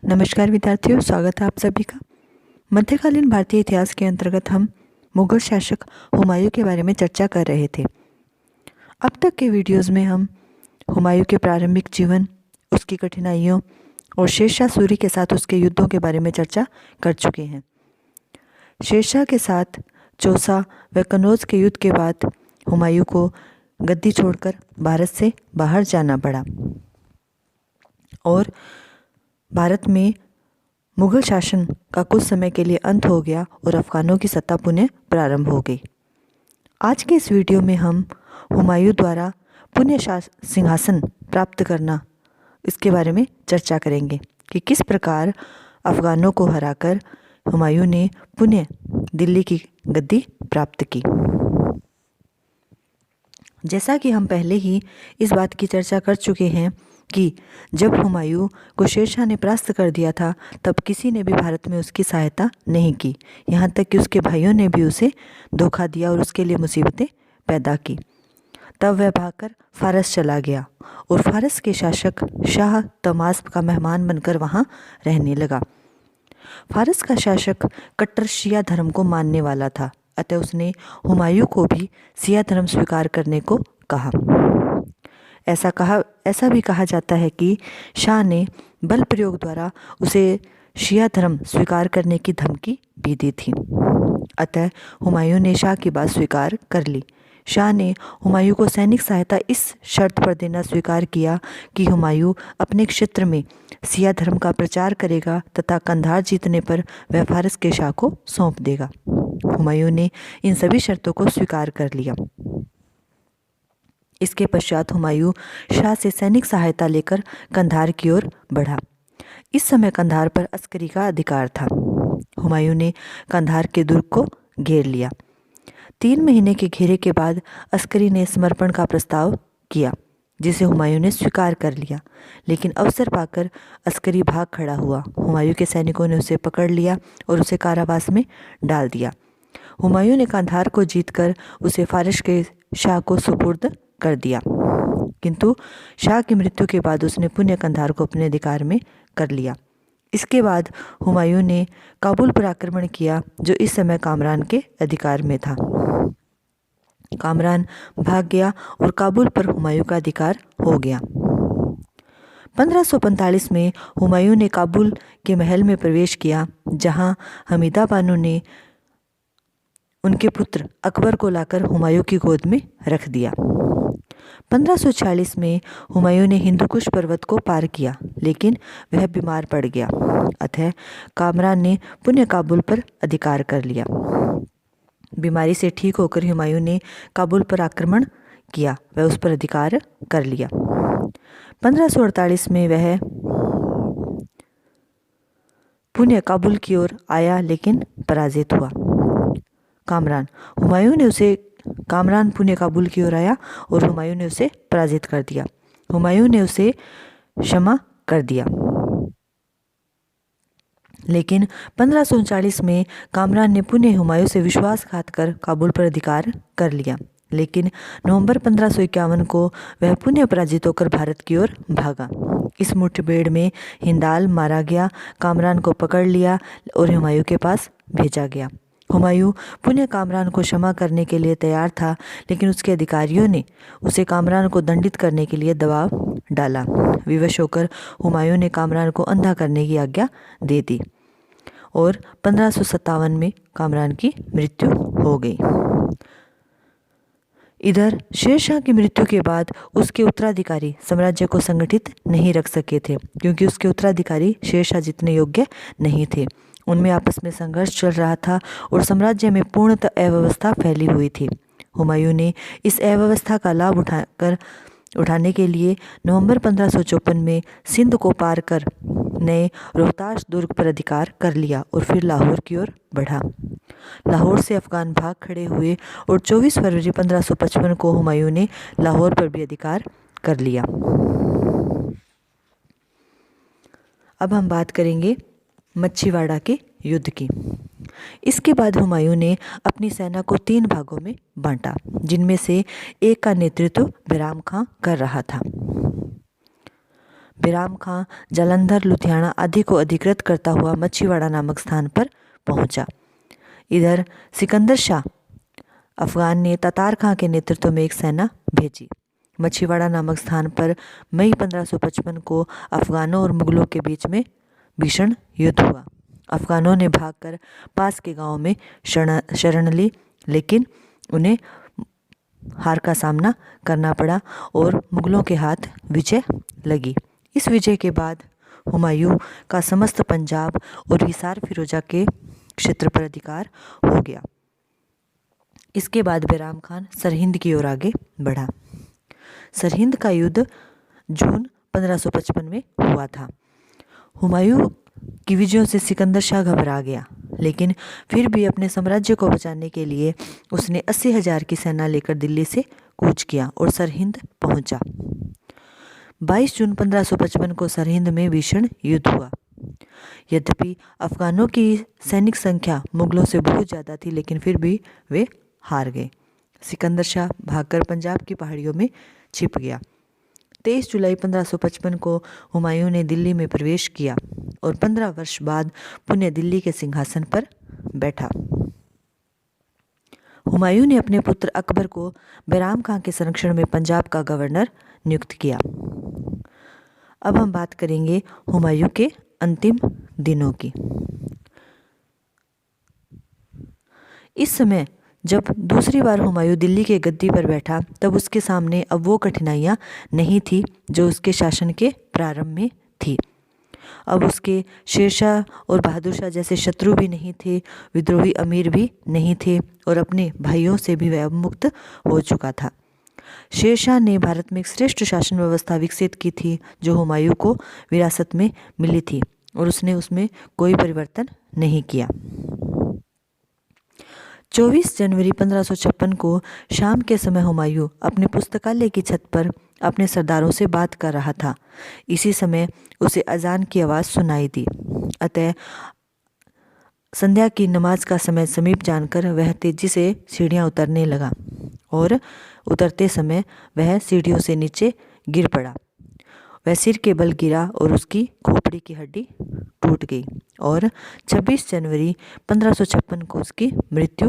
नमस्कार विद्यार्थियों, स्वागत है आप सभी का। मध्यकालीन भारतीय इतिहास के अंतर्गत हम मुगल शासक हुमायूं के बारे में चर्चा कर रहे थे। अब तक के वीडियोस में हम हुमायूं के प्रारंभिक जीवन, उसकी कठिनाइयों और शेरशाह सूरी के साथ उसके युद्धों के बारे में चर्चा कर चुके हैं। शेरशाह के साथ चौसा व कन्नौज के युद्ध के बाद हुमायूं को गद्दी छोड़कर भारत से बाहर जाना पड़ा और भारत में मुगल शासन का कुछ समय के लिए अंत हो गया और अफगानों की सत्ता पुनः प्रारंभ हो गई। आज के इस वीडियो में हम हुमायूं द्वारा पुनः सिंहासन प्राप्त करना, इसके बारे में चर्चा करेंगे कि किस प्रकार अफगानों को हराकर हुमायूं ने पुनः दिल्ली की गद्दी प्राप्त की। जैसा कि हम पहले ही इस बात की चर्चा कर चुके हैं कि जब हुमायूं को शेरशाह ने परास्त कर दिया था तब किसी ने भी भारत में उसकी सहायता नहीं की, यहाँ तक कि उसके भाइयों ने भी उसे धोखा दिया और उसके लिए मुसीबतें पैदा की। तब वह भागकर फारस चला गया और फारस के शासक शाह तमास का मेहमान बनकर वहाँ रहने लगा। फारस का शासक कट्टर शिया धर्म को मानने वाला था, अतः उसने हुमायूं को भी शिया धर्म स्वीकार करने को कहा। ऐसा भी कहा जाता है कि शाह ने बल प्रयोग द्वारा उसे शिया धर्म स्वीकार करने की धमकी भी दी थी। अतः हुमायूं ने शाह की बात स्वीकार कर ली। शाह ने हुमायूं को सैनिक सहायता इस शर्त पर देना स्वीकार किया कि हुमायूं अपने क्षेत्र में शिया धर्म का प्रचार करेगा तथा कंधार जीतने पर वह फारस के शाह को सौंप देगा। हुमायूं ने इन सभी शर्तों को स्वीकार कर लिया। इसके पश्चात हुमायूं शाह से सैनिक सहायता लेकर कंधार की ओर बढ़ा। इस समय कंधार पर अस्करी का अधिकार था। हुमायूं ने कंधार के दुर्ग को घेर लिया। 3 महीने के घेरे के बाद अस्करी ने समर्पण का प्रस्ताव किया, जिसे हुमायूं ने स्वीकार कर लिया, लेकिन अवसर पाकर अस्करी भाग खड़ा हुआ। हुमायूं के सैनिकों ने उसे पकड़ लिया और उसे कारावास में डाल दिया। हुमायूं ने कंधार को जीतकर उसे फारस के शाह को सुपुर्द कर दिया, किंतु शाह की मृत्यु के बाद उसने पुनः कंधार को अपने अधिकार में कर लिया। इसके बाद हुमायूं ने काबुल पर आक्रमण किया, जो इस समय कामरान के अधिकार में था। कामरान भाग गया और काबुल पर हुमायूं का अधिकार हो गया। 1545 में हुमायूं ने काबुल के महल में प्रवेश किया, जहां हमीदा बानो ने उनके पुत्र अकबर को लाकर हुमायूं की गोद में रख दिया। 1546 में हुमायूं ने हिंदुकुश पर्वत को पार किया, लेकिन वह बीमार पड़ गया। अतः कामरान ने पुनः काबुल पर अधिकार कर लिया। बीमारी से ठीक होकर हुमायूं ने काबुल पर आक्रमण किया, वह उस पर अधिकार कर लिया। 1548 में वह पुनः काबुल की ओर आया, लेकिन पराजित हुआ। कामरान पुनः काबुल की ओर आया और हुमायूं ने उसे पराजित कर दिया। हुमायूं ने उसे क्षमा कर दिया, लेकिन 1539 में कामरान ने पुनः हुमायूं से विश्वासघात कर काबुल पर अधिकार कर लिया, लेकिन नवंबर 1551 को वह पुनः पराजित होकर भारत की ओर भागा। इस मुठभेड़ में हिंदाल मारा गया, कामरान को पकड़ लिया और हुमायूं के पास भेजा गया। हुमायूं पुनः कामरान को क्षमा करने के लिए तैयार था, लेकिन उसके अधिकारियों ने उसे कामरान को दंडित करने के लिए दबाव डाला। विवश होकर हुमायूं ने कामरान को अंधा करने की आज्ञा दे दी और 1557 में कामरान की मृत्यु हो गई। इधर शेरशाह की मृत्यु के बाद उसके उत्तराधिकारी साम्राज्य को संगठित नहीं रख सके थे, क्योंकि उसके उत्तराधिकारी शेरशाह जितने योग्य नहीं थे। उनमें आपस में संघर्ष चल रहा था और साम्राज्य में पूर्णतः अव्यवस्था फैली हुई थी। हुमायूं ने इस अव्यवस्था का लाभ उठाने के लिए नवंबर 1554 में सिंध को पार कर नए रोहतास दुर्ग पर अधिकार कर लिया और फिर लाहौर की ओर बढ़ा। लाहौर से अफगान भाग खड़े हुए और 24 फरवरी 1555 को हुमायूं ने लाहौर पर भी अधिकार कर लिया। अब हम बात करेंगे मच्छीवाड़ा के युद्ध की। इसके बाद हुमायूं ने अपनी सेना को 3 भागों में बांटा, जिनमें से एक का नेतृत्व बैराम खां कर रहा था। बैराम खां जालंधर, लुधियाना आदि को अधिकृत करता हुआ मच्छीवाड़ा नामक स्थान पर पहुंचा। इधर सिकंदर शाह अफगान ने तातार खां के नेतृत्व में एक सेना भेजी। मच्छीवाड़ा नामक स्थान पर मई 1555 को अफगानों और मुगलों के बीच में भीषण युद्ध हुआ। अफगानों ने भागकर पास के गांव में शरण ली, लेकिन उन्हें हार का सामना करना पड़ा और मुगलों के हाथ विजय लगी। इस विजय के बाद हुमायूं का समस्त पंजाब और हिसार फिरोजा के क्षेत्र पर अधिकार हो गया। इसके बाद बैराम खान सरहिंद की ओर आगे बढ़ा। सरहिंद का युद्ध जून 1555 में हुआ था। हुमायूं की विजयों से सिकंदर शाह घबरा गया, लेकिन फिर भी अपने साम्राज्य को बचाने के लिए उसने 80,000 की सेना लेकर दिल्ली से कूच किया और सरहिंद पहुंचा। 22 जून 1555 को सरहिंद में भीषण युद्ध हुआ। यद्यपि अफगानों की सैनिक संख्या मुगलों से बहुत ज़्यादा थी, लेकिन फिर भी वे हार गए। सिकंदर शाह भागकर पंजाब की पहाड़ियों में छिप गया। 23 जुलाई 1555 को हुमायूं ने दिल्ली में प्रवेश किया और 15 वर्ष बाद पुनः दिल्ली के सिंहासन पर बैठा। हुमायूं ने अपने पुत्र अकबर को बैराम खां के संरक्षण में पंजाब का गवर्नर नियुक्त किया। अब हम बात करेंगे हुमायूं के अंतिम दिनों की। इस समय जब दूसरी बार हुमायूं दिल्ली के गद्दी पर बैठा, तब उसके सामने अब वो कठिनाइयाँ नहीं थी जो उसके शासन के प्रारंभ में थी। अब उसके शेरशाह और बहादुर शाह जैसे शत्रु भी नहीं थे, विद्रोही अमीर भी नहीं थे और अपने भाइयों से भी वह मुक्त हो चुका था। शेरशाह ने भारत में एक श्रेष्ठ शासन व्यवस्था विकसित की थी जो हुमायूं को विरासत में मिली थी, और उसने उसमें कोई परिवर्तन नहीं किया। 24 जनवरी 1556 को शाम के समय हुमायूं अपने पुस्तकालय की छत पर अपने सरदारों से बात कर रहा था। इसी समय उसे अजान की आवाज़ सुनाई दी। अतः संध्या की नमाज का समय समीप जानकर वह तेजी से सीढ़ियाँ उतरने लगा और उतरते समय वह सीढ़ियों से नीचे गिर पड़ा। वह सिर के बल गिरा और उसकी खोपड़ी की हड्डी टूट गई और 26 जनवरी 1556 को उसकी मृत्यु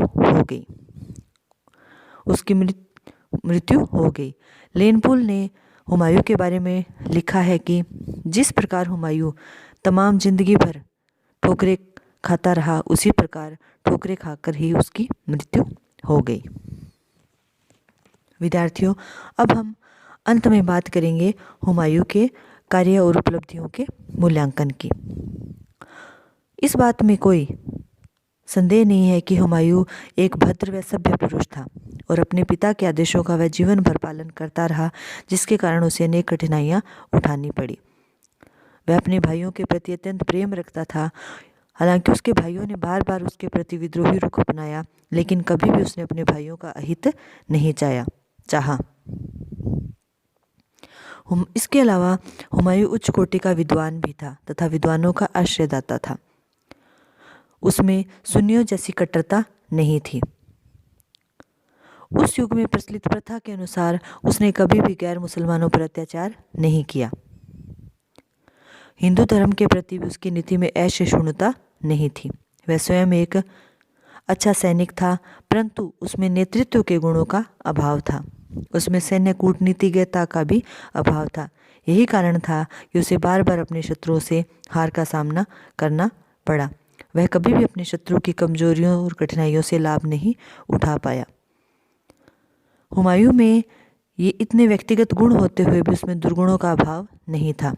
हो गई। लेनपुल ने हुमायूं के बारे में लिखा है कि जिस प्रकार हुमायूं तमाम जिंदगी भर ठोकरें खाता रहा, उसी प्रकार ठोकरें खाकर ही उसकी मृत्यु हो गई। विद्यार्थियों, अब हम अंत में बात करेंगे हुमायूं के कार्य और उपलब्धियों के मूल्यांकन की। इस बात में कोई संदेह नहीं है कि हुमायूं एक भद्र व सभ्य पुरुष था और अपने पिता के आदेशों का वह जीवन भर पालन करता रहा, जिसके कारण उसे अनेक कठिनाइयाँ उठानी पड़ी। वह अपने भाइयों के प्रति अत्यंत प्रेम रखता था। हालांकि उसके भाइयों ने बार बार उसके प्रति विद्रोही रुख अपनाया, लेकिन कभी भी उसने अपने भाइयों का अहित नहीं चाहा। इसके अलावा हुमायूं उच्च कोटि का विद्वान भी था तथा विद्वानों का आश्रयदाता था। उसमें सुन्नियों जैसी कट्टरता नहीं थी। उस युग में प्रचलित प्रथा के अनुसार उसने कभी भी गैर मुसलमानों पर अत्याचार नहीं किया। हिंदू धर्म के प्रति भी उसकी नीति में असहिष्णुता नहीं थी। वह स्वयं एक अच्छा सैनिक था, परंतु उसमें नेतृत्व के गुणों का अभाव था। उसमें सैन्य कूटनीतिज्ञता का भी अभाव था। यही कारण था कि उसे बार बार अपने शत्रुओं से हार का सामना करना पड़ा। वह कभी भी अपने शत्रु की कमजोरियों और कठिनाइयों से लाभ नहीं उठा पाया। हुमायूं में ये इतने व्यक्तिगत गुण होते हुए भी उसमें दुर्गुणों का अभाव नहीं था,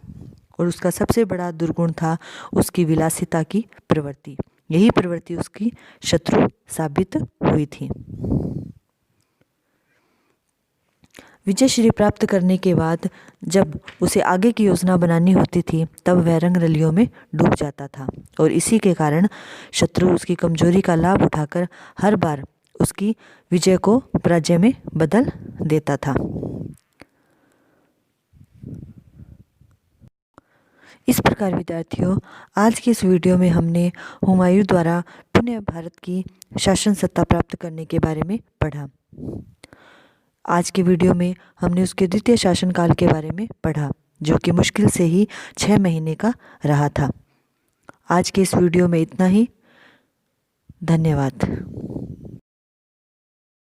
और उसका सबसे बड़ा दुर्गुण था उसकी विलासिता की प्रवृत्ति। यही प्रवृत्ति उसकी शत्रु साबित हुई थी। विजयश्री प्राप्त करने के बाद जब उसे आगे की योजना बनानी होती थी, तब वह रंगरलियों में डूब जाता था, और इसी के कारण शत्रु उसकी कमजोरी का लाभ उठाकर हर बार उसकी विजय को पराजय में बदल देता था। इस प्रकार विद्यार्थियों, आज की इस वीडियो में हमने हुमायूं द्वारा पुनः भारत की शासन सत्ता प्राप्त करने के बारे में पढ़ा। आज के वीडियो में हमने उसके द्वितीय शासनकाल के बारे में पढ़ा, जो कि मुश्किल से ही 6 महीने का रहा था। आज के इस वीडियो में इतना ही। धन्यवाद।